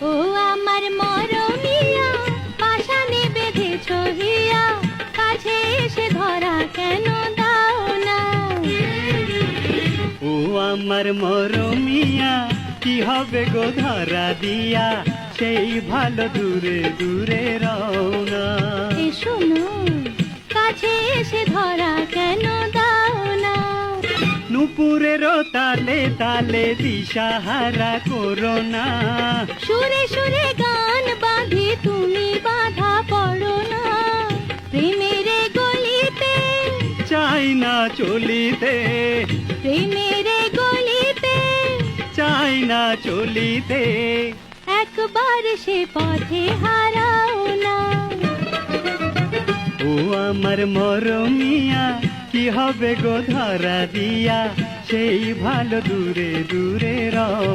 ও আমার মরমিয়া, পাশানে বেঁধেছ হিয়া, কাছে এসে ধরা কেন দাও না? ও আমার মরমিয়া, কি হবে গো ধরা দিয়া, সেই ভালো দূরে দূরে রওনা। এ শোনো, কাছে এসে ধরা কেন দাও না? নুপুরের তালে তালে দিশাহারা করো না। সুরে সুরে গান বাঁধি তুমি বাধা পড়ো না। প্রেমের গলিতে চাই না চলিতে, প্রেমের গলিতে চাই না চলিতে, একবার সে পথে হারাও না। ও আমার মরমিয়া, কি হবে গো ধরা দিয়া, সেই ভালো দূরে দূরে রও।